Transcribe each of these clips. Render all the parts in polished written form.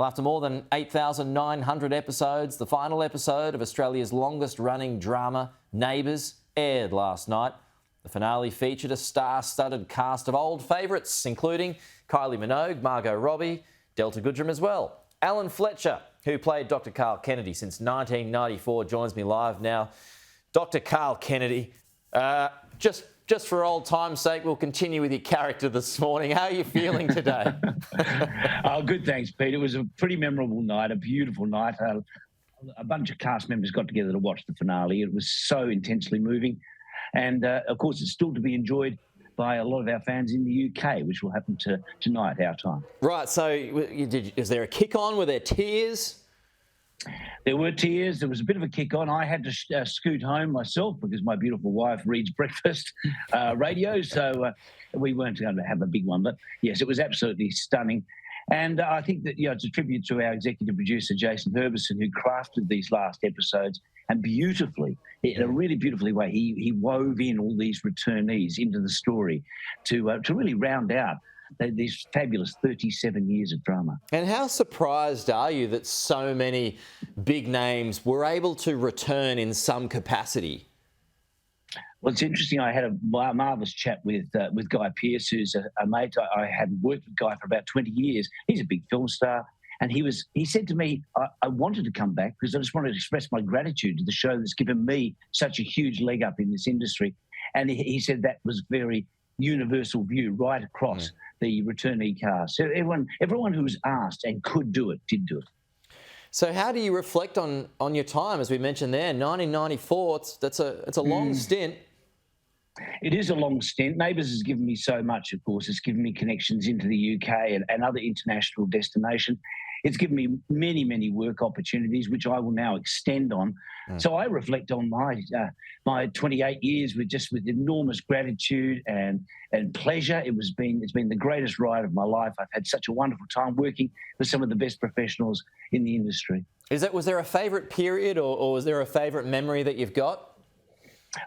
Well, after more than 8,900 episodes, the final episode of Australia's longest-running drama, Neighbours, aired last night. The finale featured a star-studded cast of old favourites, including Kylie Minogue, Margot Robbie, Delta Goodrem as well. Alan Fletcher, who played Dr. Carl Kennedy since 1994, joins me live now. Dr. Carl Kennedy, just for old time's sake, we'll continue with your character this morning. How are you feeling today? Oh, good, thanks, Pete. It was a pretty memorable night, a beautiful night. A bunch of cast members got together to watch the finale. It was so intensely moving. And, of course, it's still to be enjoyed by a lot of our fans in the UK, which will happen tonight, our time. Right, so is there a kick-on? Were there tears? There were tears. There was a bit of a kick-on. I had to scoot home myself because my beautiful wife reads breakfast radio, so we weren't going to have a big one. But, yes, it was absolutely stunning. And I think that, it's a tribute to our executive producer, Jason Herbison, who crafted these last episodes. And beautifully, in a really beautifully way, he wove in all these returnees into the story to really round out these fabulous 37 years of drama. And how surprised are you that so many big names were able to return in some capacity? Well, it's interesting. I had a marvellous chat with Guy Pearce, who's a mate. I had worked with Guy for about 20 years. He's a big film star. And he said to me, I wanted to come back because I just wanted to express my gratitude to the show that's given me such a huge leg up in this industry. And he said that was very universal view right across the returnee cast. So everyone who was asked and could do it, did do it. So how do you reflect on your time? As we mentioned there, 1994, it's a long stint. It is a long stint. Neighbours has given me so much, of course. It's given me connections into the UK and other international destinations. It's given me many, many work opportunities, which I will now extend on. So I reflect on my 28 years with enormous gratitude and pleasure. It's been the greatest ride of my life. I've had such a wonderful time working with some of the best professionals in the industry. Was there a favourite period or was there a favourite memory that you've got?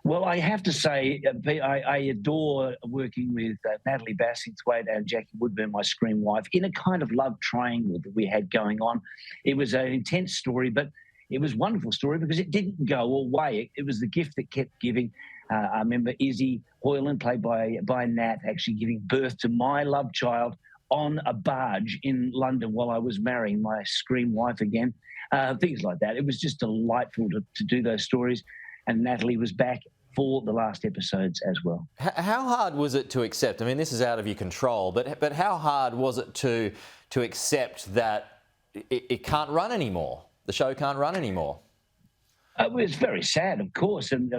Well, I have to say, I adore working with Natalie Bassingthwaite and Jackie Woodburn, my screen wife, in a kind of love triangle that we had going on. It was an intense story, but it was a wonderful story because it didn't go away. It was the gift that kept giving. I remember Izzy Hoyland, played by Nat, actually giving birth to my love child on a barge in London while I was marrying my screen wife again. Things like that. It was just delightful to do those stories. And Natalie was back for the last episodes as well. How hard was it to accept? I mean, this is out of your control, but how hard was it to accept that it can't run anymore? The show can't run anymore. It was very sad, of course, and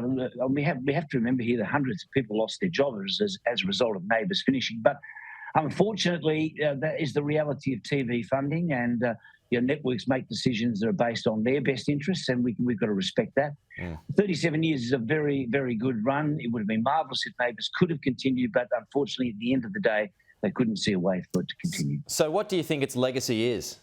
we have to remember here that hundreds of people lost their jobs as a result of Neighbours finishing. But unfortunately, that is the reality of TV funding, and networks make decisions that are based on their best interests, and we've got to respect that. 37 years is a very, very good run. It would have been marvellous if Neighbours could have continued, but unfortunately, at the end of the day, they couldn't see a way for it to continue. So what do you think its legacy is?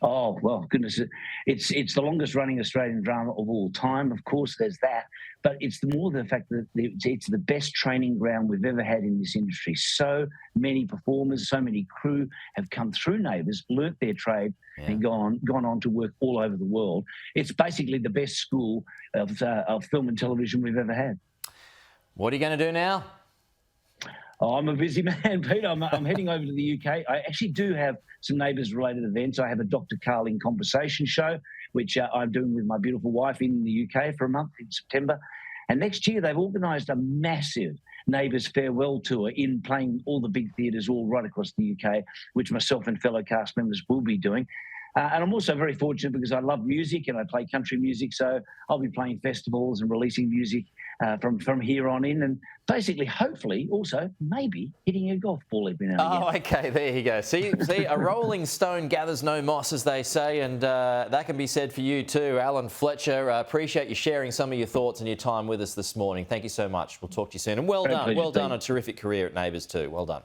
Oh, well, goodness, it's the longest running Australian drama of all time. Of course, there's that. But it's more the fact that it's the best training ground we've ever had in this industry. So many performers, so many crew have come through Neighbours, learnt their trade and gone on to work all over the world. It's basically the best school of film and television we've ever had. What are you going to do now? Oh, I'm a busy man, Pete. I'm heading over to the UK. I actually do have some Neighbours-related events. I have a Dr. Carl in Conversation show, which I'm doing with my beautiful wife in the UK for a month in September. And next year, they've organised a massive Neighbours farewell tour in playing all the big theatres all right across the UK, which myself and fellow cast members will be doing. And I'm also very fortunate because I love music and I play country music, so I'll be playing festivals and releasing music from here on in, and basically, hopefully, also maybe hitting a golf ball every now and again. Oh, okay, there you go. See, a rolling stone gathers no moss, as they say, and that can be said for you too, Alan Fletcher. Appreciate you sharing some of your thoughts and your time with us this morning. Thank you so much. We'll talk to you soon, and well done. Well done. A terrific career at Neighbours too. Well done.